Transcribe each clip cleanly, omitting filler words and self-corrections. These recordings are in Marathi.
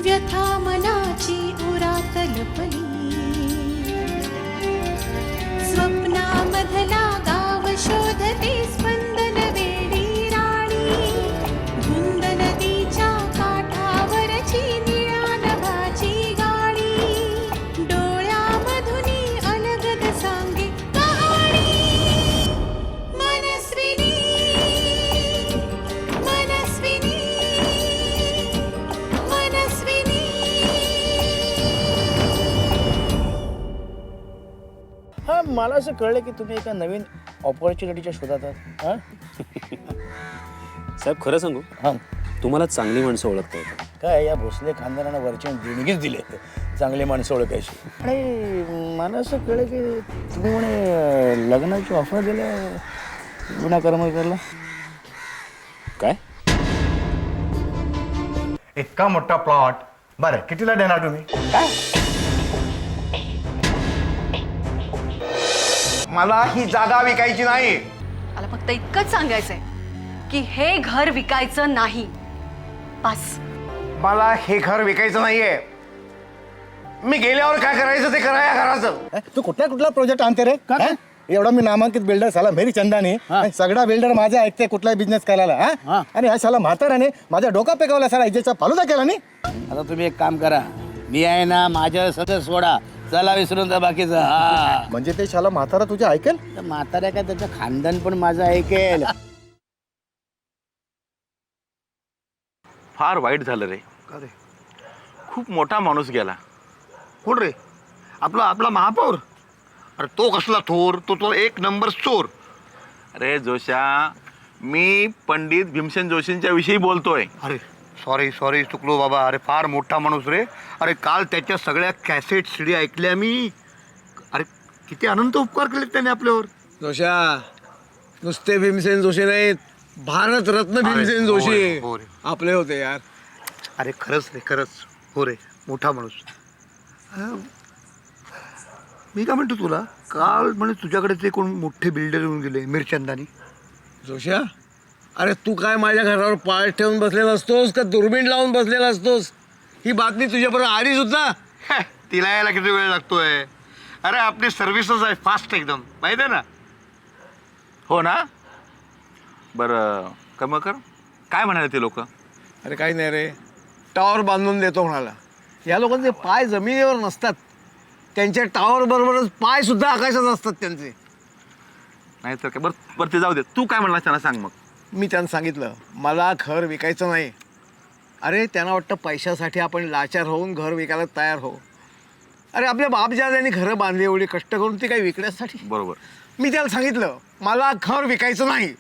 व्यथा मनाची उरातल पली स्वप्नामधला गाव शोधते स्पंदन वेडी राणी धुंद नदीच्या काठावरची निळ्या नभाची गाणी डोळ्यामधुनी अलगद सांगे कहाणी मनस्विनी मनस्विनी मला असं कळलं की तुम्ही एका नवीन ऑपॉर्च्युनिटीच्या शोधात आहात. साहेब खरं सांगू हां तुम्हाला चांगली माणसं ओळखता येतात. काय या भोसले खानदानानं वरच्या देणगीच दिली चांगली माणसं ओळखायची. आणि मला असं कळलं की तुम्ही म्हणे लग्नाची ऑफर दिल्या विना कर्मचाऱ्याला. काय इतका मोठा प्लॉट बरं कितीला देणार तुम्ही? काय मला ही जागा विकायची नाही. मला फक्त इतकंच सांगायचंय की हे घर विकायचं नाही. बस. मला हे घर विकायचं नाहीये. मी गेल्यावर काय करायचं ते करा या घराचं. तू कुठला प्रोजेक्ट आणते रे? एवढा मी नामांकित बिल्डर साला मेरी चंदानी सगळा बिल्डर माझा ऐकते कुठलाही बिझनेस करायला. आणि हा साला म्हाताराने माझ्या डोका पेकवला साला इजेचा फालुदा केला नाही. आता तुम्ही एक काम करा, मी आहे ना माझ्या सगळं सोडा, चला विसरून जा बाकीचं. हा म्हणजे ते शाला म्हातारा तुझे ऐकेल? म्हाताऱ्या काय त्याचं खानदान पण माझं ऐकेल. फार वाईट झालं रे. खूप मोठा माणूस गेला. कोण रे? आपला महापौर. अरे तो कसला थोर, तो एक नंबर चोर. अरे जोशा, मी पंडित भीमसेन जोशींच्या विषयी बोलतोय. अरे सॉरी चुकलो बाबा. अरे फार मोठा माणूस रे. अरे काल त्याच्या सगळ्या कॅसेट सीडी ऐकल्या मी. अरे किती अनंत उपकार केले त्याने आपल्यावर. जोशा नुसते भीमसेन जोशी नाहीत, भारतरत्न भीमसेन जोशी हो रे. आपले होते यार. अरे खरंच रे, खरंच. हो रे, मोठा माणूस. मी काय म्हणतो तुला, काल म्हणे तुझ्याकडे ते कोण मोठे बिल्डर येऊन गेले मिरचंदानी. जोशा अरे तू काय माझ्या घरावर पाय ठेवून बसलेला असतोस का दुर्बीण लावून बसलेला असतोस? ही बातमी तुझ्यापर्यंत आली सुद्धा? तिला यायला किती वेळ लागतोय? अरे आपली सर्व्हिसच आहे फास्ट एकदम, माहिती आहे ना. हो ना. बरं कम कर, काय म्हणाले ते लोक? अरे काही नाही रे, टावर बांधून देतो म्हणाला. या लोकांचे पाय जमिनीवर नसतात, त्यांच्या टावर बरोबरच पाय सुद्धा आकाशात असतात त्यांचे. नाही तर काय. बरं ते जाऊ दे, तू काय म्हणला त्यांना सांग. मग मी त्यांना सांगितलं मला घर विकायचं नाही. अरे त्यांना वाटतं पैशासाठी आपण लाचार होऊन घर विकायला तयार हो. अरे आपल्या बापजाद्यांनी घरं बांधली एवढी कष्ट करून, ती काही विकण्यासाठी. बरोबर. मी त्याला सांगितलं मला घर विकायचं नाही.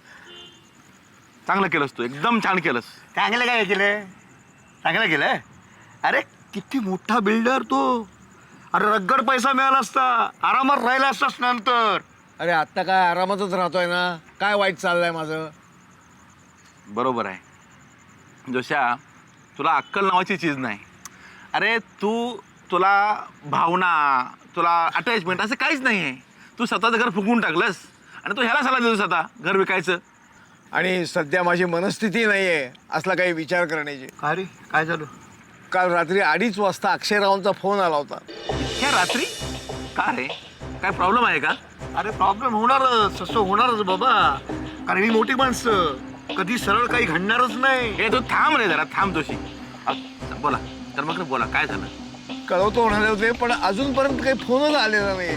चांगलं केलंस तू, एकदम छान केलंस. चांगलं काय केलंय? चांगलं केलंय. अरे किती मोठा बिल्डर तो. अरे रगड पैसा मिळाला असता, आरामात राहिला असतास नंतर. अरे आत्ता काय आरामातच राहतोय ना, काय वाईट चाललंय माझं. बरोबर आहे जोशा, तुला अक्कल नावाची चीज नाही. अरे तुला भावना, तुला अटॅचमेंट असं काहीच नाही आहे. तू स्वतःचं घर फुकून टाकलंस आणि तू ह्याला सल्ला देतोस आता घर विकायचं. आणि सध्या माझी मनस्थिती नाही आहे असला काही विचार करण्याची. अरे काय झालं? काल रात्री 2:30 वाजता अक्षयरावांचा फोन आला होता. इतक्या रात्री? का रे, काय प्रॉब्लेम आहे का? अरे प्रॉब्लेम होणारच, असं होणारच बाबा. कारण ही मोठी माणसं, कधी सरळ काही घडणारच नाही. हे तू थांब रे जरा, थांब जोशी. बोला तर मग बोला, काय झालं? कळवतो म्हणाले होते पण अजूनपर्यंत काही फोनच आलेला नाही.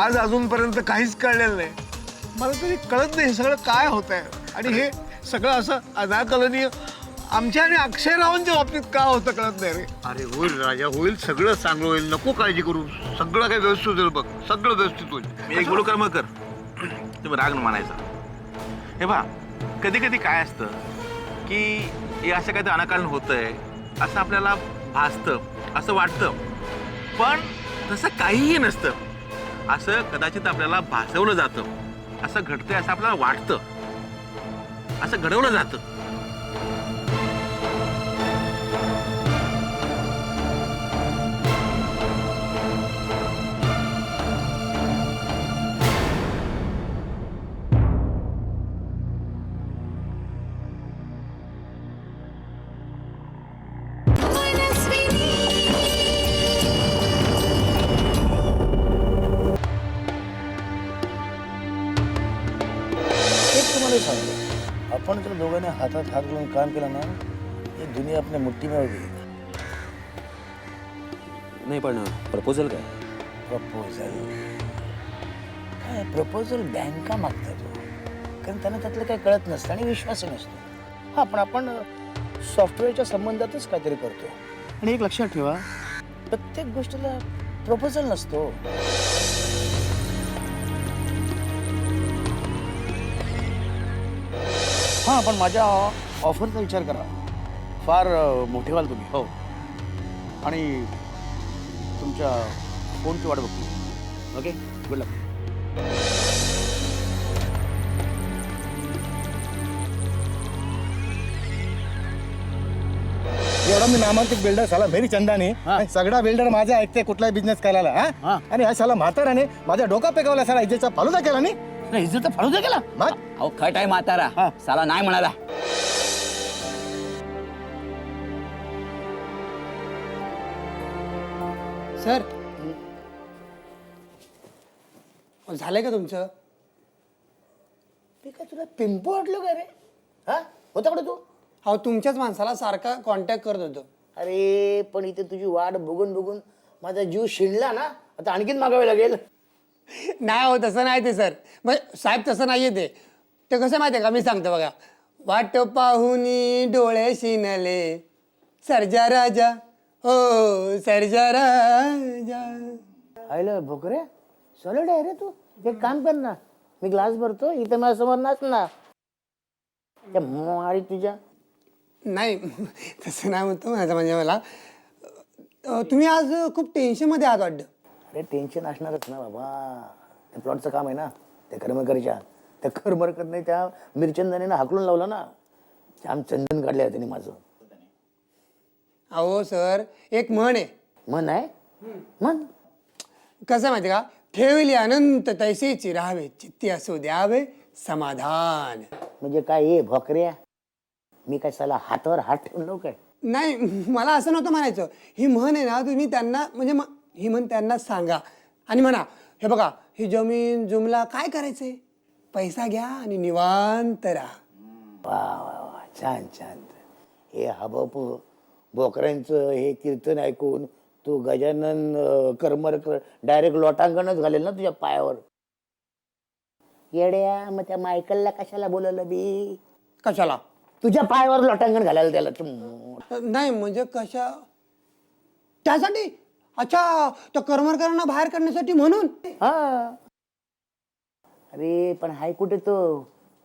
आज अजूनपर्यंत काहीच कळलेलं नाही. मला तरी कळत नाही हे सगळं काय होत आहे आणि हे सगळं असं अनाकलनीय आमच्या आणि अक्षयरावांच्या बाबतीत का होतं कळत नाही रे. अरे होईल राजा, होईल, सगळं चांगलं होईल, नको काळजी करू, सगळं काही व्यवस्थित होईल बघ, सगळं व्यवस्थित होईल. मी एक बोलू कर्मकर, तुम्ही राग न मानायचा. हे पहा, कधी कधी काय असतं की हे असं काहीतरी अनाकारण होतंय असं आपल्याला भासतं, असं वाटतं, पण तसं काहीही नसतं. असं कदाचित आपल्याला भासवलं जातं, असं घडतंय असं आपल्याला वाटतं, असं घडवलं जातं. मनस्विनी एक तुम्हाला सांगतो, आपण जर दोघांनी हातात हात घालून काम केलं ना, ही दुनिया आपल्या मुठ्ठीमें होगी. नाही पण प्रपोजल काय? प्रपोजल काय? प्रपोजल बँका मागतात हो. कारण त्यांना त्यातलं काही कळत नसतं आणि विश्वासही नसतो. हा, पण आपण सॉफ्टवेअरच्या संबंधातच काहीतरी करतो. आणि एक लक्षात ठेवा, प्रत्येक गोष्टीला प्रपोजल नसतो. हां, पण माझ्या ऑफरचा विचार करा. फार मोठे व्हाल तुम्ही. हो, आणि तुमच्या फोनची वाट बघतो. ओके, गुड लक. एवढा मी नामांकित बिल्डर साला मेरी चंदानी सगळा बिल्डर माझ्या ऐकते कुठलाही बिझनेस करायला. हा, आणि हा साला म्हाताराने माझ्या डोका पेकवला, साला इजेचा फालुदा केला नाही. इज्जत फालुदा केला. मग अहो खट आहे म्हातारा, साला नाही म्हणाला. सर झालंय का तुमचं? मी काय तुला पिंपो वाटलो का रे? हा, होता कडे तू? अहो तुमच्याच माणसाला सारखा कॉन्टॅक्ट करत होतो. अरे पण इथे तुझी वाट बघून बघून माझा जीव शिणला ना. आता आणखीन मागावे लागेल. नाही हो, तसं नाही ते सर. मग साहेब तसं नाहीये ते. ते कसं माहिती आहे का, मी सांगतो बघा. वाट पाहुनी डोळे शिनले सर्जा राजा, हो सर्जा राजा. आयला भोकरे, सॉलिड आहे रे तू. एक काम कर ना, मी ग्लास भरतो, इथे माझ्यासमोर नाच ना. त्या मारी तुझ्या. नाही तसं नाही म्हणतो माझं, म्हणजे मला तुम्ही आज खूप टेन्शनमध्ये आहात वाटतं. अरे टेन्शन असणारच ना बाबा. त्या प्लॉटचं काम आहे ना, त्या करमरकरच्या. त्या करमरकरने त्या मिरचंदनीनं हाकलून लावलं ना. जाम चंदन काढले त्यांनी माझं. अहो सर, एक म्हण आहे. मन आहे मन. कसं माहिती का, ठेवली अनंत तैसेची राहावे, चित्ती असो द्यावे समाधान. म्हणजे काय हे भोकऱ्या, मी काय साला हातावर हात ठेवलो काय? नाही, मला असं नव्हतं म्हणायचं. ही म्हण आहे ना, तुम्ही त्यांना म्हणजे ही म्हण त्यांना सांगा आणि म्हणा, हे बघा, ही जमीन जुमला काय करायचंय, पैसा घ्या आणि निवांत राहा. वा वा वा, छान छान. हे हबप बोकऱ्यांचं हे कीर्तन ऐकून तू गजानन करमरकर डायरेक्ट लोटांगणच घालेल ना तुझ्या पायावर. येड्या, मग त्या मायकलला कशाला बोलवलं बी? कशाला? तुझ्या पायावर लोटांगण घालायला त्याला. नाही म्हणजे कशा, त्यासाठी? अच्छा, तर करमरकरांना बाहेर काढण्यासाठी म्हणून. हा, अरे पण हाय कुठे तो?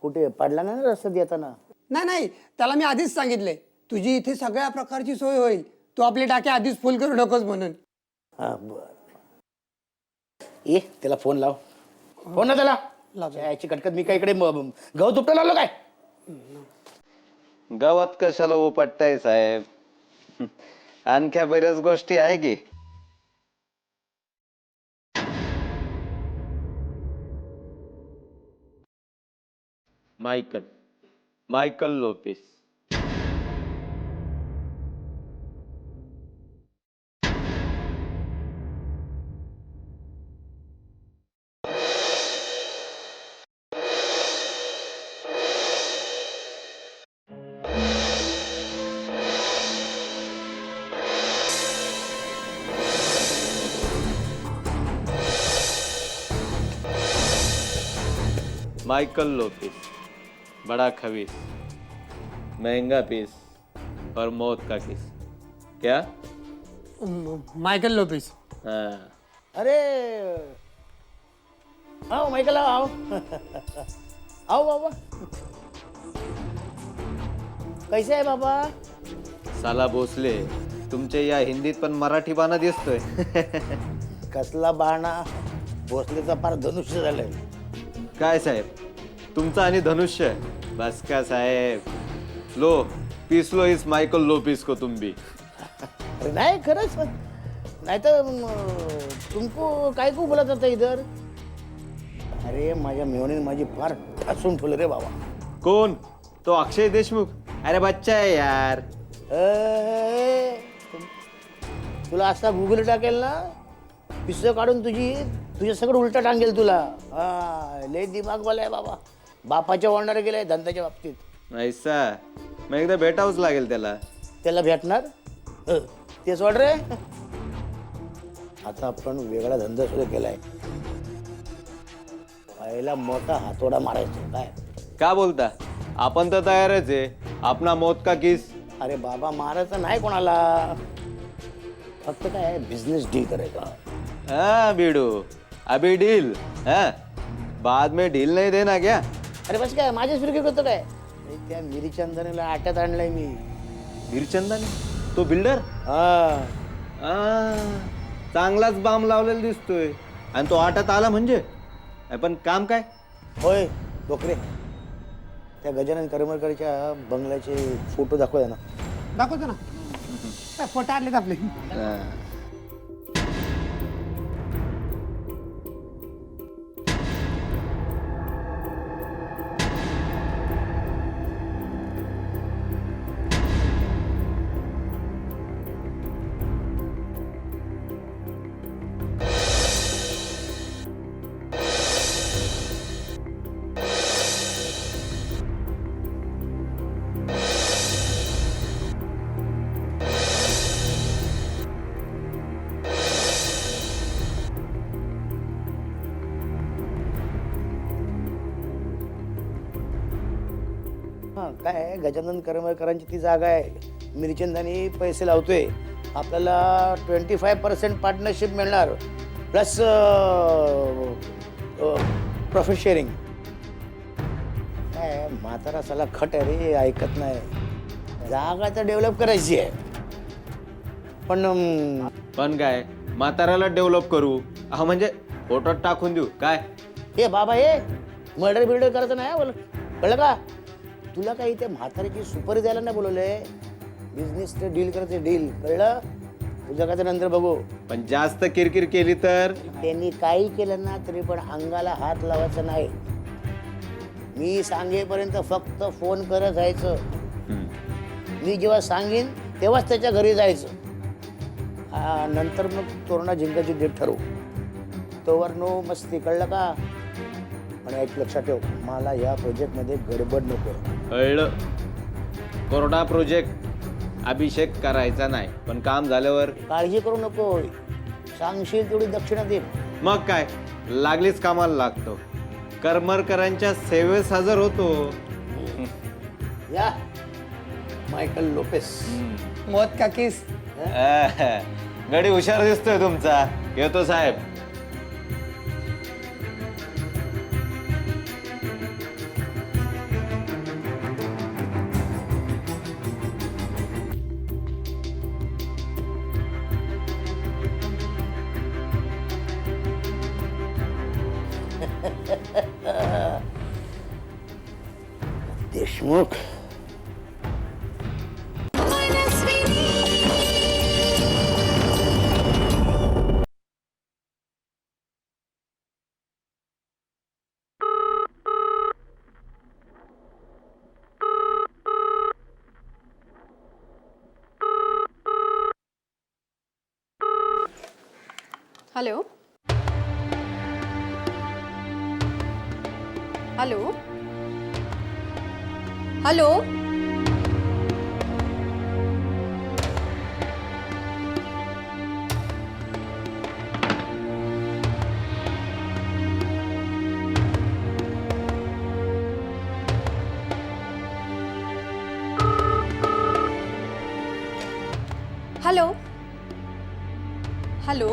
कुठे पडला ना रस्त्यात येताना? नाही नाही, त्याला मी आधीच सांगितले, तुझी इथे सगळ्या प्रकारची सोय होईल, तू आपली टाकी आधीच फुल करू नकोस म्हणून. हा बर. ये त्याला फोन लाव. फोन ना त्याला. याची कटकट. मी काय इकडे गहू तुपटायला आलो काय? गावात कशाला उपटताय साहेब? आणख्या बऱ्याच गोष्टी आहे की. Michael Lopez. माइकल लोपिस, बड़ा खबीस, महंगा पीस और मौत का किस. क्या? Michael Lopes. हाँ. अरे आओ मायकल आओ आओ बाबा. कैसे आहे बाबा? साला भोसले, तुमच्या या हिंदीत पण मराठी बाणा दिसतोय. कसला बाणा? भोसलेचा फार धनुष्य झालंय. काय साहेब, तुमचं आणि धनुष्य बस का साहेब. लो पिसलो इस माइकल लोपिस को तुम भी. अरे नाही खरंच. नाही तर तुमको काय को बोलत होता इधर? अरे माझ्या मेवणीने माझी फार ठासून ठेवलं रे बाबा. कोण? तो अक्षय देशमुख. अरे बच्चा आहे यार. तुला असा गुगल टाकेल ना, पिस्स काढून तुझे सगळं उलटा टांगेल तुला. हा लय दिमागवाला आहे बाबा. बापाच्या वळणारे गेलाय धंद्याच्या बाबतीत. ऐसा मग एकदा भेटावंच लागेल त्याला. त्याला भेटणार तेच वाट रे. आता आपण वेगळा धंदा सुरू केलाय. पहिला मोठा हातोडा मारायचा. काय का बोलता? आपण तर तयारच आहे. आपला मौत का किस. अरे बाबा मारायचं नाही कोणाला. फक्त काय बिझनेस डील करायचा. हाँ बीडू, अभी डील. हाँ बाद में डील नहीं देना क्या? अरे बस काय माझ्याच फिरकी करतो काय. अरे त्या मिरीचंदनीला आट्यात आणलंय मी. वीरचंदन तो बिल्डर. हा चांगलाच बाम लावलेला दिसतोय. आणि तो आटात आला म्हणजे. पण काम काय? होय डोकरे, त्या गजानन करमरकरच्या बंगल्याचे फोटो दाखवूया ना. दाखवतो ना, फोटो आणलेत आपले. हा काय आहे, गजानन करमरकरांची ती जागा आहे. मिरचंदानी पैसे लावतोय. आपल्याला 25% पार्टनरशिप मिळणार, प्लस प्रॉफिट शेअरिंग. काय म्हातारा साला खट आहे रे, ऐकत नाही. जागा तर डेव्हलप करायची आहे. पण काय म्हाताऱ्याला डेव्हलप करू. हा म्हणजे फोटोत टाकून देऊ काय? हे बाबा हे मर्डर बिल्डर करायचं नाही बोल, कळलं का? तुला काही त्या म्हातारीची सुपारी द्यायला नाही बोलवलंय. बिझनेस डील करायचं, डील. कळलं? तुझं काय नंतर बघू. पण जास्त किरकिर केली तर? त्यांनी काही केलं ना तरी पण अंगाला हात लावायचा नाही. मी सांगेपर्यंत फक्त फोन करत जायचं. मी जेव्हा सांगेन तेव्हाच त्याच्या घरी जायचं. नंतर मग तोरणा जिंकायची डेट ठरवू. तोवर नो मस्ती. कळलं का? पण एक लक्षात ठेव, मला या प्रोजेक्टमध्ये गडबड नको. कळलं. कोरडा प्रोजेक्ट. अभिषेक करायचा नाही, पण काम झाल्यावर काळजी करू नको. सांगशील तेवढी दक्षिणा दे. मग काय लागलीच कामाला लागतो. करमरकरांच्या सेवेस हजर होतो. या मायकल लोपेस. मौत का किस. गडी हुशार दिसतोय तुमचा. येतो साहेब. Deshmukh. Hello hello hello. Hello hello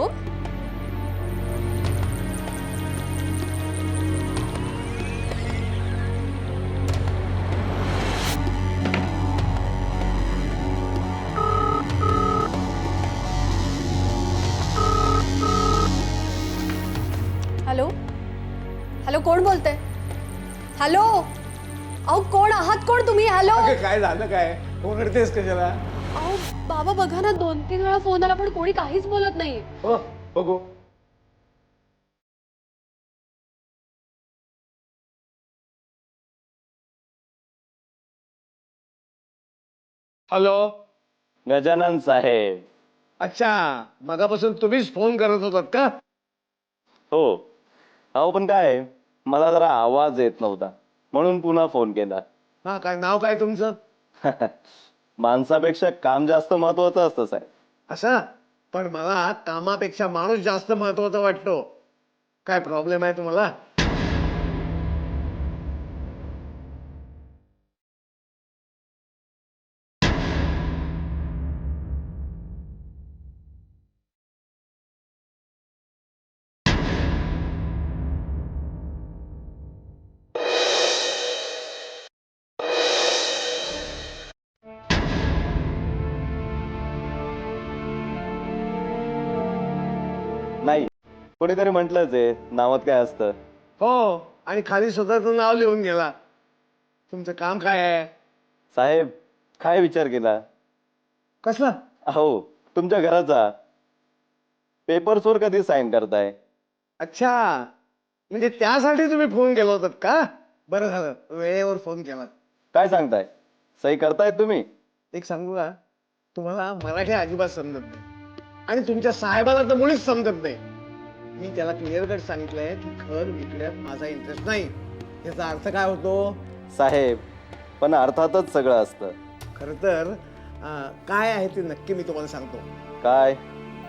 hello hello कोण बोलते हॅलो अहो कोण आहात कोण तुम्ही हॅलो काय झालं काय ओरडतेस कशाला अहो बाबा बघा ना 2-3 वेळा फोन आला पण कोणी काहीच बोलत नाही हो बघू हॅलो गजानन साहेब. अच्छा मगापासून तुम्हीच फोन करत होतात का हो. अहो पण काय मला जरा आवाज येत नव्हता म्हणून पुन्हा फोन केला. हा काय नाव काय तुमचं माणसापेक्षा काम जास्त महत्वाचं असतं साहेब. असं पण मला कामापेक्षा माणूस जास्त महत्वाचा वाटतो काय प्रॉब्लेम आहे तुम्हाला नाही कोणीतरी म्हटलंच आहे नावात काय असतं. हो आणि खाली स्वतःचं नाव लिहून गेला तुमचं काम काय आहे साहेब काय विचार केला. कसला अहो तुमच्या घराचा पेपर्सवर कधी साईन करताय. अच्छा म्हणजे त्यासाठी तुम्ही फोन केला होतात का बरं झालं वेळेवर फोन केला काय सांगताय सही करतायत तुम्ही. एक सांगू का तुम्हाला मराठी अजिबात समजत नाही आणि तुमच्या साहेबाला तर मुळीच समजत नाही मी त्याला क्लिअर कट सांगितलंय की घर विकण्यात माझा इंटरेस्ट नाही याचा अर्थ काय होतो साहेब पण अर्थातच सगळं असतं. खर तर काय आहे ते नक्की मी तुम्हाला सांगतो काय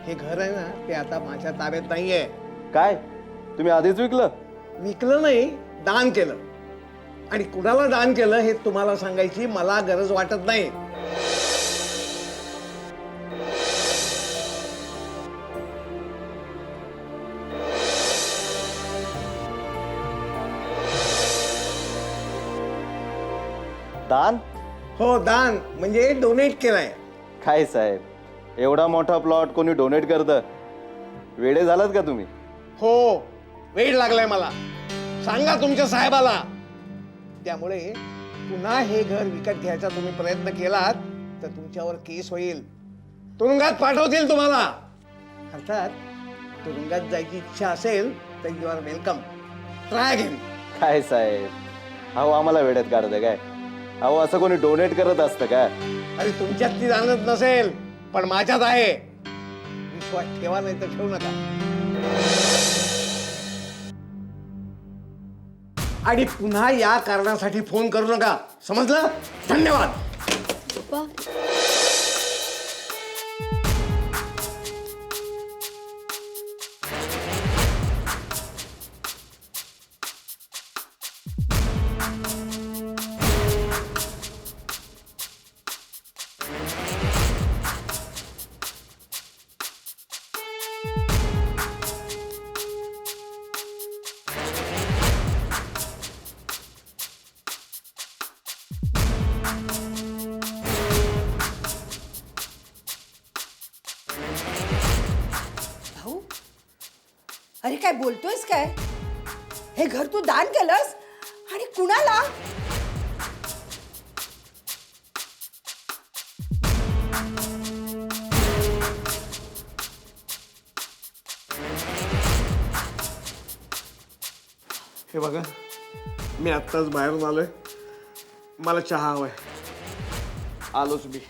हे घर आहे ना ते आता माझ्या ताब्यात नाहीये काय तुम्ही आधीच विकलं. विकलं नाही दान केलं आणि कुणाला दान केलं हे तुम्हाला सांगायची मला गरज वाटत नाही दान. हो दान म्हणजे डोनेट केलाय काय साहेब एवढा मोठा प्लॉट कोणी डोनेट करतं. वेडे झालात का तुम्ही. हो वेळ लागलाय मला सांगा तुमच्या साहेबाला त्यामुळे पुन्हा हे घर विकत घ्यायचा तुम्ही प्रयत्न केलात तर तुमच्यावर केस होईल तुरुंगात पाठवतील तुम्हाला अर्थात तुरुंगात जायची इच्छा असेल तर you are welcome try again काय साहेब अहो आम्हाला वेड्यात काढतं काय. अहो असं कोणी डोनेट करत असतं का. अरे तुमच्यात ती जाणत नसेल पण माझ्यात आहे विश्वास ठेवा नाही तर ठेवू नका आणि पुन्हा या कारणासाठी फोन करू नका समजलं धन्यवाद अरे काय बोलतोयस काय हे घर तू दान केलंस आणि कुणाला हे बघा मी आत्ताच बाहेरून आलोय मला चहा हवाय आलोच मी